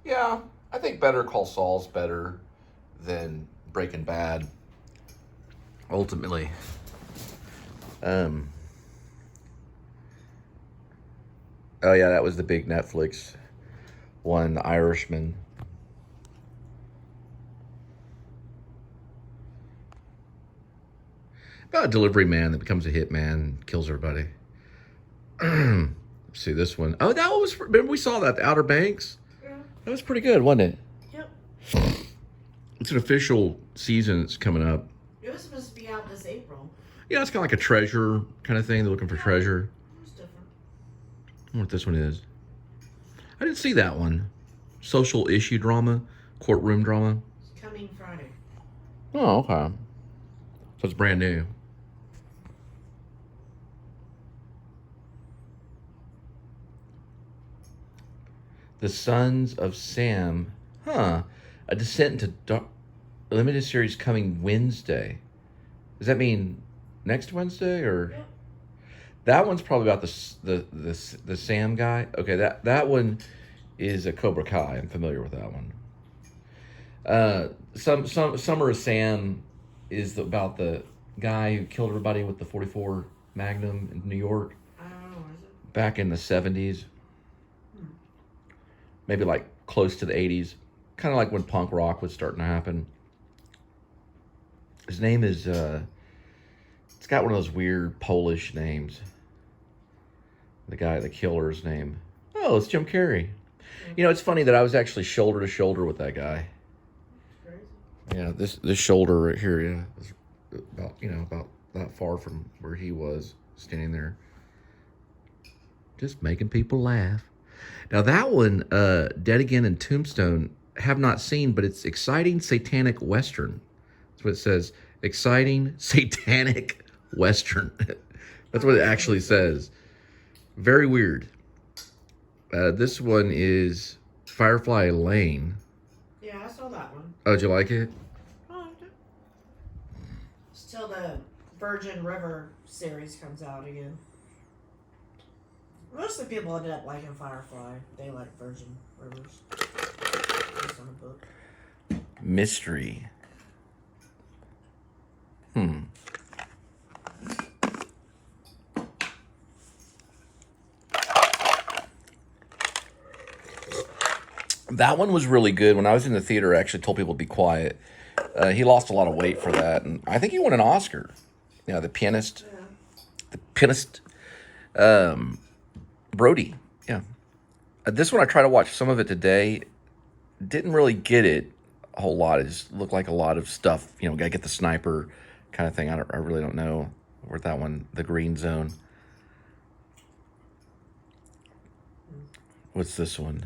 Yeah, I think Better Call Saul's better than Breaking Bad. Ultimately, um, oh yeah, that was the big Netflix one, The Irishman. About a delivery man that becomes a hitman and kills everybody. See this one. Oh, that one was. Remember we saw that, the Outer Banks. Yeah. That was pretty good, wasn't it? Yep. It's an official season that's coming up. It was supposed to be out this April. Yeah, it's kind of like a treasure kind of thing. They're looking for treasure. It was different. I wonder what this one is. I didn't see that one. Social issue drama, courtroom drama. It's coming Friday. Oh, okay. So it's brand new. The Sons of Sam. Huh. A Descent into Dark. Limited series coming Wednesday. Does that mean next Wednesday or? Yep. That one's probably about the Sam guy. Okay, that one is a Cobra Kai. I'm familiar with that one. Some Summer of Sam is about the guy who killed everybody with the 44 Magnum in New York I don't know, is it? back in the 70s. Maybe like close to the 80s. Kind of like when punk rock was starting to happen. His name is, it's got one of those weird Polish names. The killer's name. Oh, it's Jim Carrey. You know, it's funny that I was actually shoulder to shoulder with that guy. Crazy. Yeah, this shoulder right here, yeah, is about that far from where he was standing there, just making people laugh. Now that one, Dead Again and Tombstone, have not seen, but it's exciting satanic western. That's what it says. Exciting satanic western. That's what it actually says. Very weird. This one is Firefly Lane. Yeah, I saw that one. Oh, did you like it? I liked it. Still the Virgin River series comes out again. Most of the people ended up liking Firefly. They like Virgin Rivers. Based on a book. Mystery. That one was really good. When I was in the theater, I actually told people to be quiet. He lost a lot of weight for that, and I think he won an Oscar. You know, the pianist. Yeah. The pianist. Brody. Yeah. This one I tried to watch some of it today. Didn't really get it a whole lot. It just looked like a lot of stuff. You know, gotta get the sniper kind of thing. I really don't know where that one, the green zone. What's this one?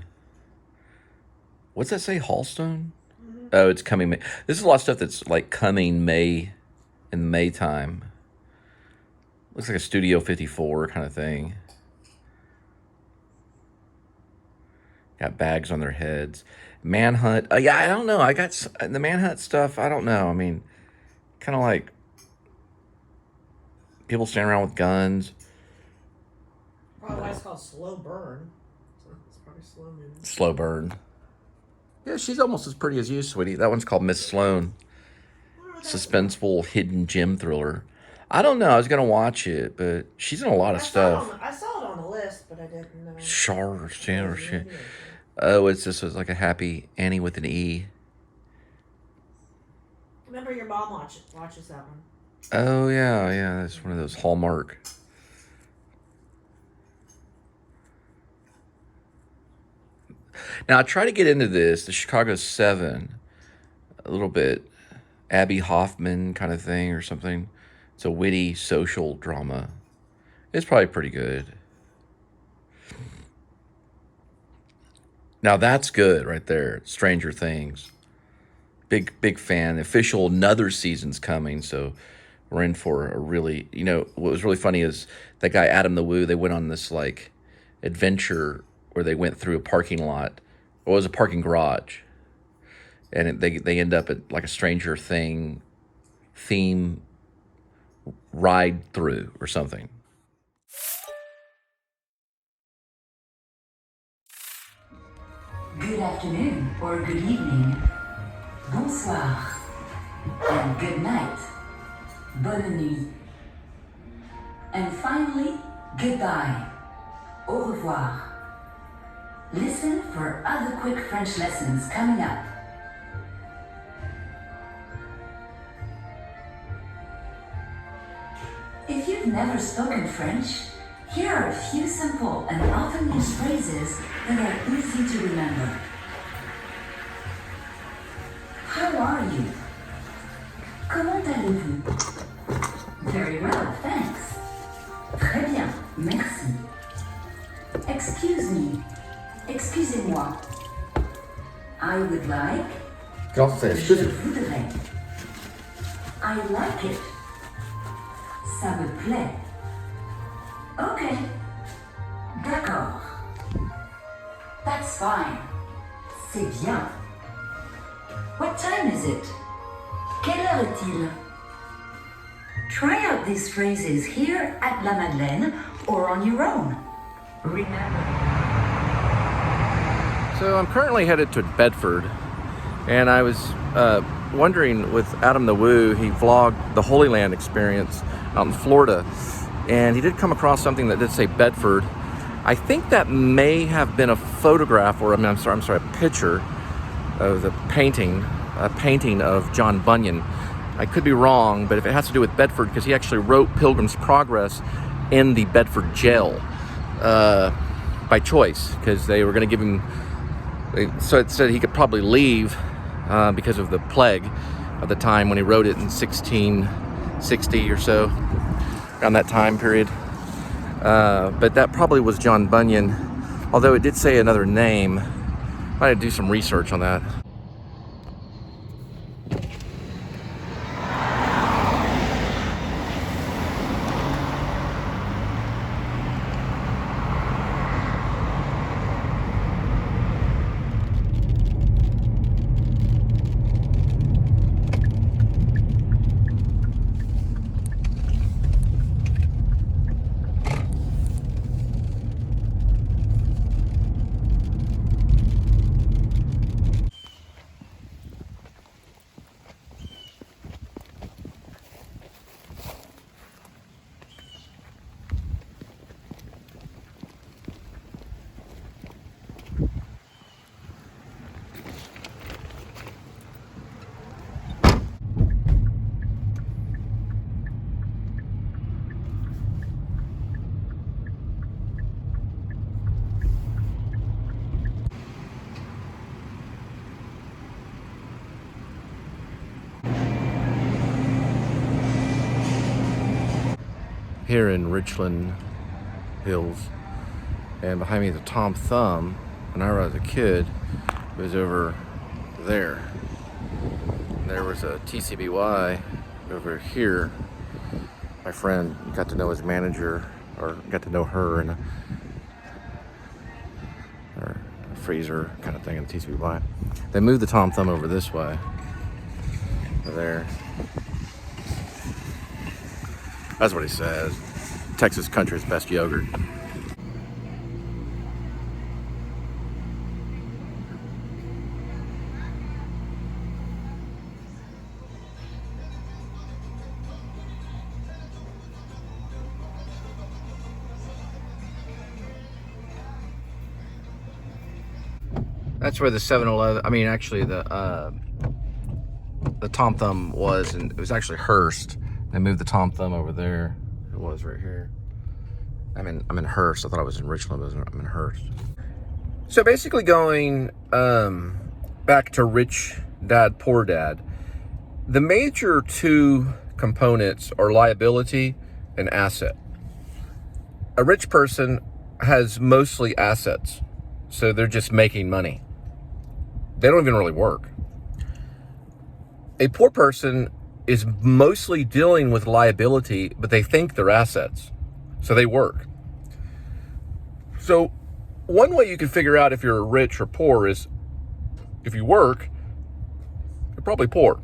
What's that say? Hallstone? Oh, it's coming May. This is a lot of stuff that's like coming May, in May time. Looks like a Studio 54 kind of thing. Got bags on their heads. Manhunt. Yeah, I don't know. I got the Manhunt stuff. I don't know. I mean, kind of like people standing around with guns. Probably why it's called Slow Burn. So it's probably slow moving. Slow burn. Yeah, she's almost as pretty as you, sweetie. That one's called Miss Sloane. Suspenseful hidden gem thriller. I don't know. I was gonna watch it, but she's in a lot of stuff. I saw it on the list, but I didn't know. Char or shit. Oh, it's this was like a happy Annie with an E. Remember your mom watches that one. Oh yeah. That's one of those Hallmark. Now I try to get into this, the Chicago 7, a little bit. Abby Hoffman kind of thing or something. It's a witty social drama. It's probably pretty good. Now that's good right there. Stranger Things. Big fan. The official another season's coming, so we're in for a really, what was really funny is that guy Adam the Woo, they went on this like adventure where they went through a parking lot, or it was a parking garage. And they end up at like a Stranger Thing theme ride through or something. good afternoon or good evening, bonsoir, and good night, bonne nuit. And finally, goodbye, au revoir. Listen for other quick French lessons coming up. If you've never spoken French, here are a few simple and often used phrases that are easy to remember. How are you? Comment allez-vous? Very well, thanks. Très bien, merci. Excuse me. Excusez-moi. I would like. You also say Je excuse me. voudrais. I like it. Ça me plaît. Okay. D'accord. That's fine. C'est bien. What time is it? Quelle heure est-il? Try out these phrases here at La Madeleine or on your own. Remember. So I'm currently headed to Bedford, and I was wondering, with Adam the Woo, he vlogged the Holy Land experience out in Florida, and he did come across something that did say Bedford. I think that may have been a photograph, or I'm sorry, a picture of a painting of John Bunyan. I could be wrong, but if it has to do with Bedford, because he actually wrote Pilgrim's Progress in the Bedford jail by choice, because they were going to give him. So it said he could probably leave because of the plague at the time when he wrote it in 1660 or so, around that time period. But that probably was John Bunyan, although it did say another name. I had to do some research on that. Here in Richland Hills, and behind me the Tom Thumb, when I was a kid, was over there. There was a TCBY over here. My friend got to know his manager, or got to know her, and or a freezer kind of thing in TCBY. They moved the Tom Thumb over this way. Over there. That's what he says. Texas country's best yogurt. That's where the 7-Eleven, I mean, actually the Tom Thumb was, and it was actually Hearst. They moved the Tom Thumb over there. It was right here. I'm in Hearst. I thought I was in Richland, but I'm in Hearst. So basically going back to Rich Dad, Poor Dad, the major two components are liability and asset. A rich person has mostly assets, so they're just making money. They don't even really work. A poor person is mostly dealing with liability, but they think they're assets, so they work. So one way you can figure out if you're rich or poor is if you work, you're probably poor.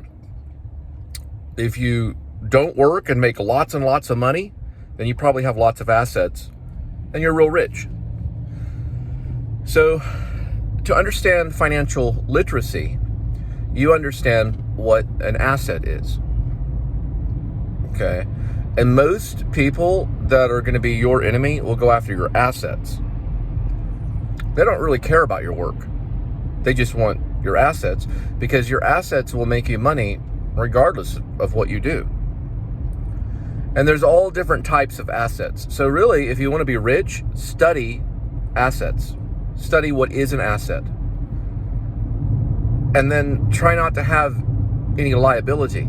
If you don't work and make lots and lots of money, then you probably have lots of assets and you're real rich. So to understand financial literacy, you understand what an asset is. Okay? And most people that are going to be your enemy will go after your assets. They don't really care about your work. They just want your assets, because your assets will make you money regardless of what you do. And there's all different types of assets. So really, if you want to be rich, study assets. Study what is an asset. And then try not to have any liability.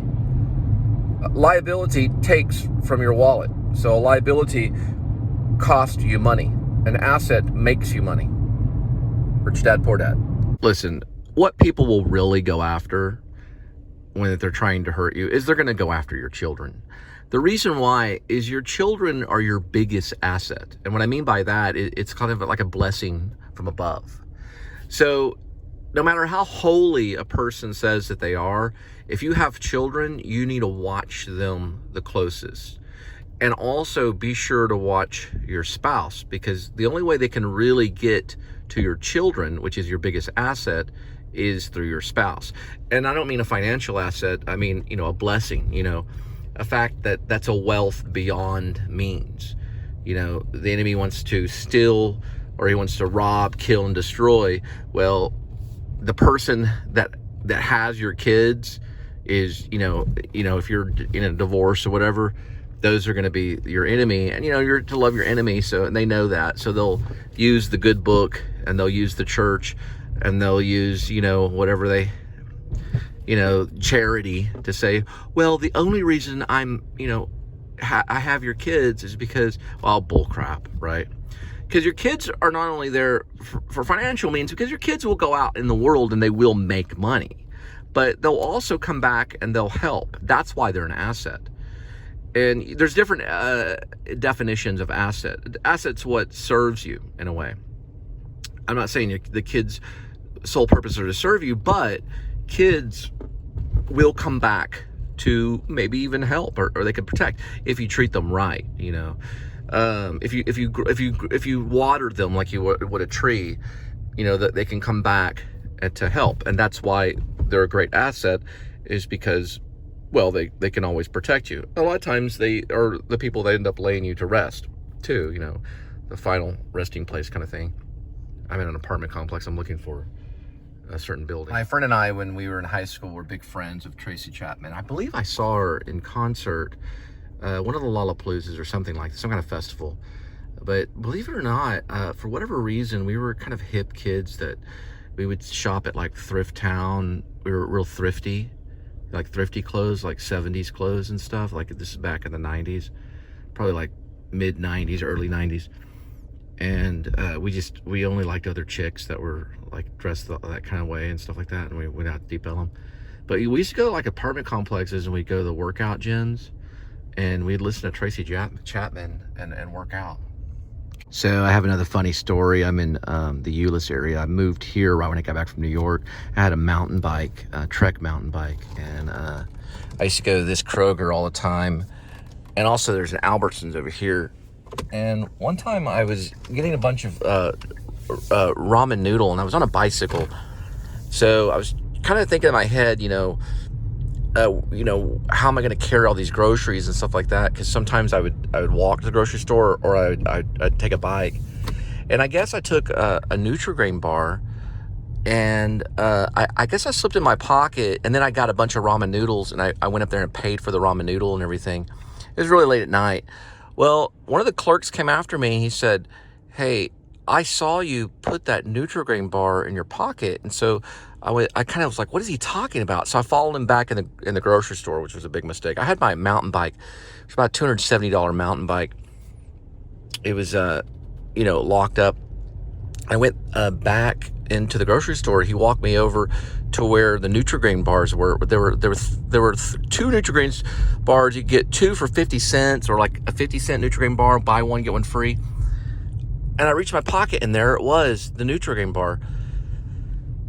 Liability takes from your wallet. So a liability costs you money. An asset makes you money. Rich Dad, Poor Dad. Listen, what people will really go after when they're trying to hurt you is they're going to go after your children. The reason why is your children are your biggest asset. And what I mean by that, it's kind of like a blessing from above. So no matter how holy a person says that they are, if you have children, you need to watch them the closest. And also be sure to watch your spouse, because the only way they can really get to your children, which is your biggest asset, is through your spouse. And I don't mean a financial asset. I mean, a blessing, a fact that that's a wealth beyond means. The enemy wants to steal, or he wants to rob, kill, and destroy. Well, the person that has your kids is, if you're in a divorce or whatever, those are going to be your enemy. And, you're to love your enemy. And they know that. So they'll use the good book, and they'll use the church, and they'll use, whatever they, charity to say, well, the only reason I'm, I have your kids is because, well, bull crap, right? Because your kids are not only there for financial means, because your kids will go out in the world and they will make money, but they'll also come back and they'll help. That's why they're an asset. And there's different definitions of asset. Asset's what serves you in a way. I'm not saying the kids' sole purpose are to serve you, but kids will come back to maybe even help, or they can protect if you treat them right. If you water them like you would a tree, that they can come back to help. And that's why they're a great asset, is because, well, they can always protect you. A lot of times they are the people that end up laying you to rest too, the final resting place kind of thing. I'm in an apartment complex. I'm looking for a certain building. My friend and I, when we were in high school, were big friends of Tracy Chapman. I believe I saw her in concert, one of the Lollapaloozas or something like that, some kind of festival. But believe it or not, for whatever reason, we were kind of hip kids that we would shop at like Thrift Town. We were real thrifty, like thrifty clothes, like 70s clothes and stuff. Like this is back in the 90s, probably like mid 90s, early 90s. And we only liked other chicks that were like dressed that kind of way and stuff like that. And we went out to Deep Ellum. But we used to go to like apartment complexes, and we'd go to the workout gyms, and we'd listen to Tracy Chapman and work out. So I have another funny story. I'm in the Euless area. I moved here right when I got back from New York. I had a mountain bike, a Trek mountain bike. And I used to go to this Kroger all the time. And also there's an Albertsons over here. And one time I was getting a bunch of ramen noodle, and I was on a bicycle. So I was kind of thinking in my head, how am I going to carry all these groceries and stuff like that? Because sometimes I would walk to the grocery store, or I'd take a bike. And I guess I took a Nutri-Grain bar, and I guess I slipped in my pocket, and then I got a bunch of ramen noodles, and I went up there and paid for the ramen noodle and everything. It was really late at night. Well, one of the clerks came after me, and he said, hey, I saw you put that Nutri-Grain bar in your pocket. And so I kind of was like, what is he talking about? So I followed him back in the grocery store, which was a big mistake. I had my mountain bike. It was about a $270 mountain bike. It was, locked up. I went back into the grocery store. He walked me over to where the Nutri-Grain bars were. There were two Nutri-Grain bars. You get two for 50 cents, or like a 50-cent Nutri-Grain bar, buy one, get one free. And I reached my pocket, and there it was, the Nutri-Grain bar.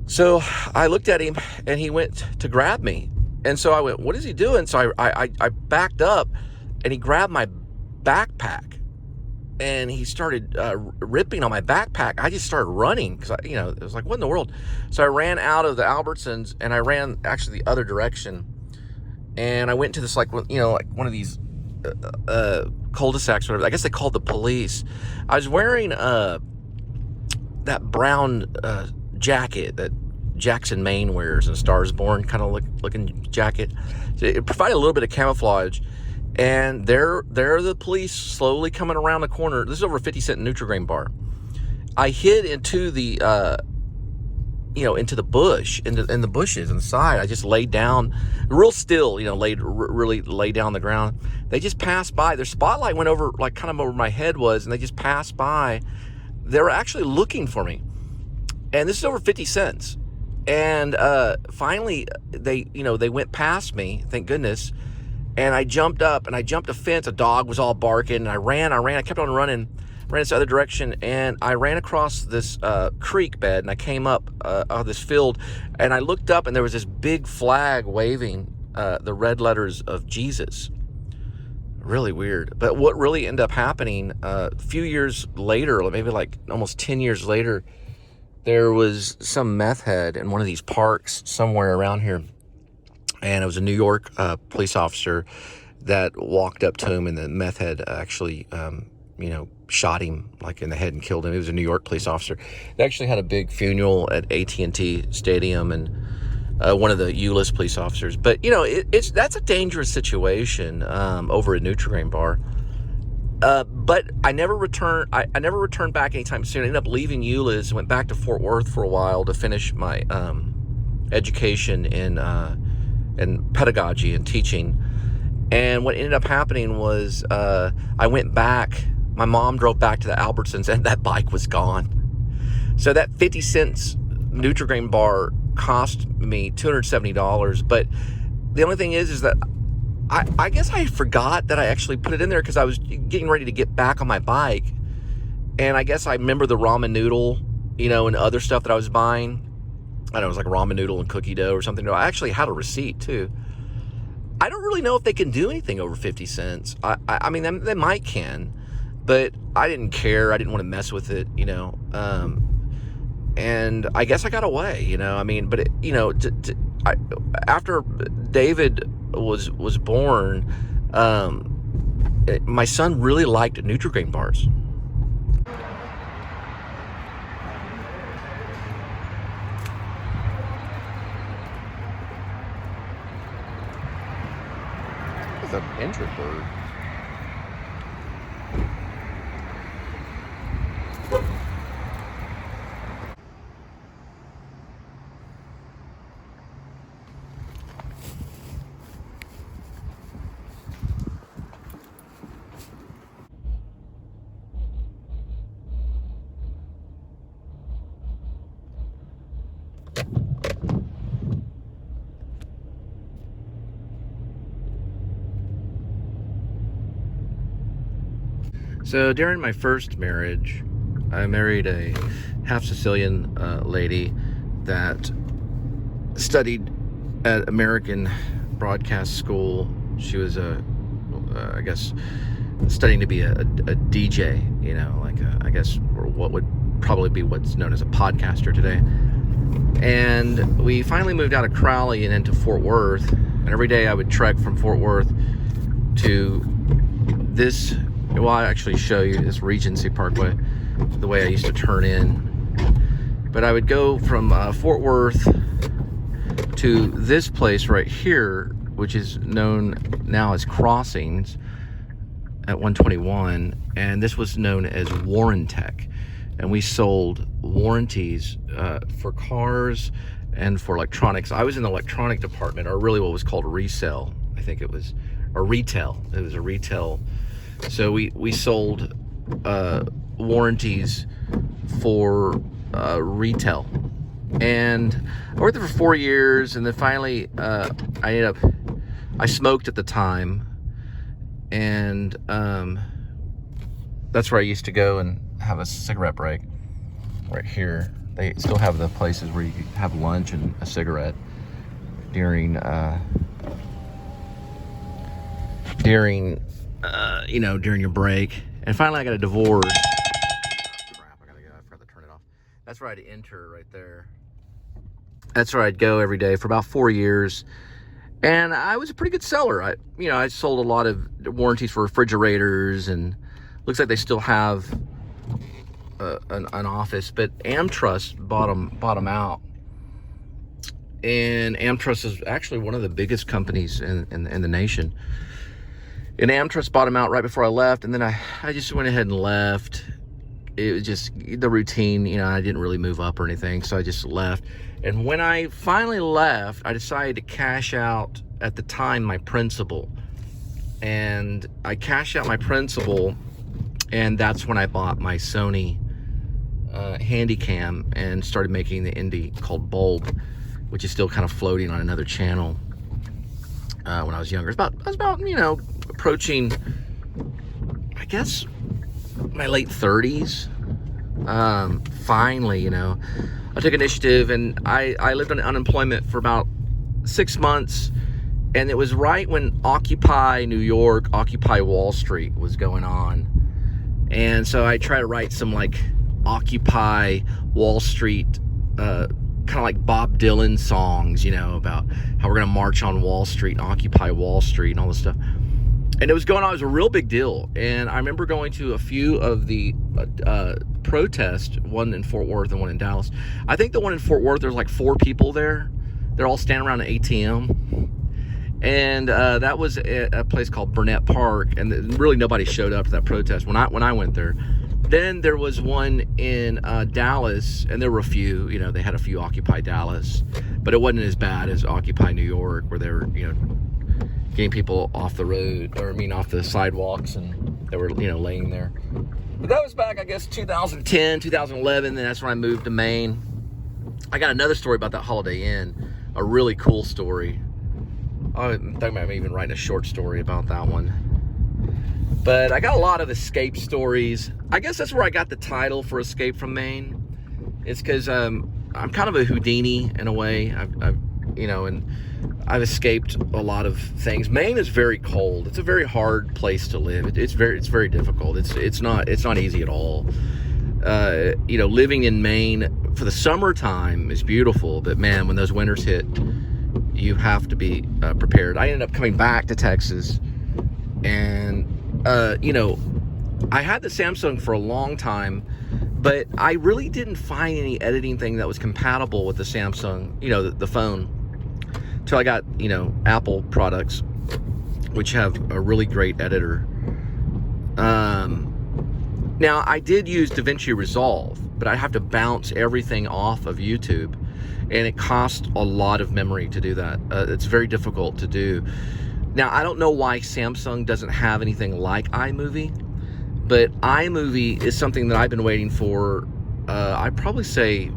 So I looked at him, and he went to grab me. And so I went, what is he doing? So I backed up, and he grabbed my backpack. and he started ripping on my backpack. I just started running because it was like, what in the world? So I ran out of the Albertsons, and I ran actually the other direction, and I went to this like one of these cul-de-sacs, whatever. I guess they called the police. I was wearing that brown jacket that Jackson Maine wears in Stars Born kind of looking jacket. So it provided a little bit of camouflage. And there are the police slowly coming around the corner. This is over a 50-cent Nutri-Grain bar. I hid into the into the bush, in the bushes on the side. I just laid down real still, really laid down on the ground. They just passed by. Their spotlight went over, like kind of over my head was, and they just passed by. They were actually looking for me. And this is over 50 cents. And finally, they went past me, thank goodness. And I jumped up, and I jumped a fence. A dog was all barking, and I ran. I kept on running, ran this other direction, and I ran across this creek bed, and I came up this field, and I looked up, and there was this big flag waving the red letters of Jesus. Really weird. But what really ended up happening a few years later, maybe like almost 10 years later, there was some meth head in one of these parks somewhere around here. And it was a New York police officer that walked up to him, and the meth head actually, shot him like in the head and killed him. He was a New York police officer. They actually had a big funeral at AT&T Stadium, and one of the Euless police officers. But that's a dangerous situation over a Nutri-Grain bar. But I never returned. I never returned back anytime soon. I ended up leaving Euless, went back to Fort Worth for a while to finish my education in pedagogy and teaching. And what ended up happening was I went back. My mom drove back to the Albertsons, and that bike was gone. So that 50 cents Nutri-Grain bar cost me $270. But the only thing is that I guess I forgot that I actually put it in there because I was getting ready to get back on my bike. And I guess I remember the ramen noodle, and other stuff that I was buying. I don't know, it was like ramen noodle and cookie dough or something. I actually had a receipt too. I don't really know if they can do anything over 50 cents. I mean, they might can, but I didn't care. I didn't want to mess with it, and I guess I got away, I mean, but after David was born, my son really liked Nutri-Grain bars. It's an injured bird. So during my first marriage, I married a half Sicilian lady that studied at American Broadcast School. She was I guess, studying to be a DJ, I guess, or what would probably be what's known as a podcaster today. And we finally moved out of Crowley and into Fort Worth. And every day I would trek from Fort Worth to this. Well, I'll actually show you this Regency Parkway, the way I used to turn in. But I would go from Fort Worth to this place right here, which is known now as Crossings at 121. And this was known as Warrantech. And we sold warranties for cars and for electronics. I was in the electronic department, or really what was called resale. I think it was, or retail. It was a retail. So we sold warranties for retail, and I worked there for 4 years, and then finally I smoked at the time, and that's where I used to go and have a cigarette break right here. They still have the places where you could have lunch and a cigarette during during your break. And finally, I got a divorce. Crap, I forgot to turn it off. That's where I'd enter right there. That's where I'd go every day for about 4 years. And I was a pretty good seller. I sold a lot of warranties for refrigerators, and looks like they still have an office. But AmTrust bought them out. And AmTrust is actually one of the biggest companies in the nation. And AmTrust bought them out right before I left, and then I just went ahead and left. It was just the routine, I didn't really move up or anything, so I just left. And when I finally left, I decided to cash out, at the time, my principal. And I cashed out my principal, and that's when I bought my Sony Handycam and started making the indie called Bulb, which is still kind of floating on another channel. When I was younger, I was about approaching, I guess, my late 30s. Finally, I took initiative, and I lived on unemployment for about 6 months, and it was right when Occupy New York, Occupy Wall Street was going on. And so I tried to write some like Occupy Wall Street, kind of like Bob Dylan songs, about how we're going to march on Wall Street and Occupy Wall Street and all this stuff. And it was going on. It was a real big deal. And I remember going to a few of the protests, one in Fort Worth and one in Dallas. I think the one in Fort Worth, there's like 4 people there. They're all standing around an ATM. And that was a place called Burnett Park. And really nobody showed up to that protest when I went there. Then there was one in Dallas, and there were a few, they had a few Occupy Dallas. But it wasn't as bad as Occupy New York, where they were, getting people off the road, off the sidewalks, and they were, laying there. But that was back, I guess, 2010, 2011, and that's when I moved to Maine. I got another story about that Holiday Inn, a really cool story. I'm thinking about even writing a short story about that one. But I got a lot of escape stories. I guess that's where I got the title for Escape from Maine. It's because I'm kind of a Houdini in a way. I've escaped a lot of things. Maine is very cold. It's a very hard place to live. It's very difficult. It's not easy at all. Living in Maine for the summertime is beautiful, but man, when those winters hit, you have to be prepared. I ended up coming back to Texas, and I had the Samsung for a long time, but I really didn't find any editing thing that was compatible with the Samsung, the phone. Till I got, Apple products, which have a really great editor. Now, I did use DaVinci Resolve, but I have to bounce everything off of YouTube, and it costs a lot of memory to do that. It's very difficult to do. Now, I don't know why Samsung doesn't have anything like iMovie, but iMovie is something that I've been waiting for, I'd probably say,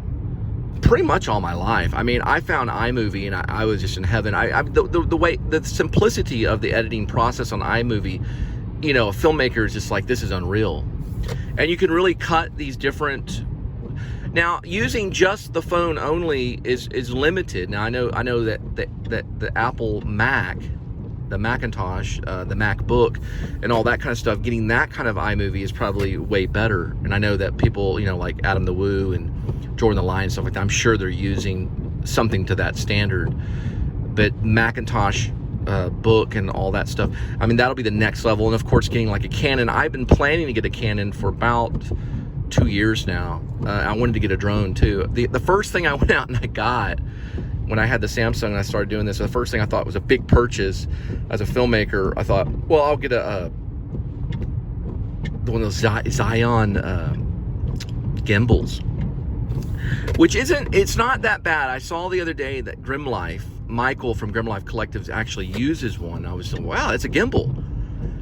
pretty much all my life. I found iMovie, and I was just in heaven. The way, the simplicity of the editing process on iMovie, a filmmaker is just like, this is unreal. And you can really cut these different. Now, using just the phone only is limited. Now, I know that the Apple Mac, the Macintosh, the MacBook, and all that kind of stuff, getting that kind of iMovie is probably way better. And I know that people, like Adam the Woo and Jordan the Lion and stuff like that, I'm sure they're using something to that standard. But Macintosh book and all that stuff, that'll be the next level. And of course, getting like a Canon. I've been planning to get a Canon for about 2 years now. I wanted to get a drone too. The first thing I went out and I got when I had the Samsung and I started doing this, the first thing I thought was a big purchase as a filmmaker. I thought, well, I'll get one of those Zion gimbals, which it's not that bad. I saw the other day that Michael from Grim Life Collectives actually uses one. I was like, wow, it's a gimbal.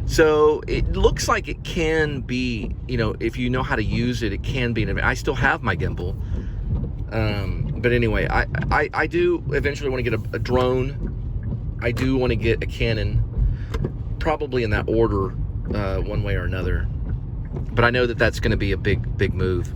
So it looks like it can be, if you know how to use it, it can be. I still have my gimbal. But anyway, I do eventually want to get a drone. I do want to get a Canon, probably in that order, one way or another. But I know that that's going to be a big move.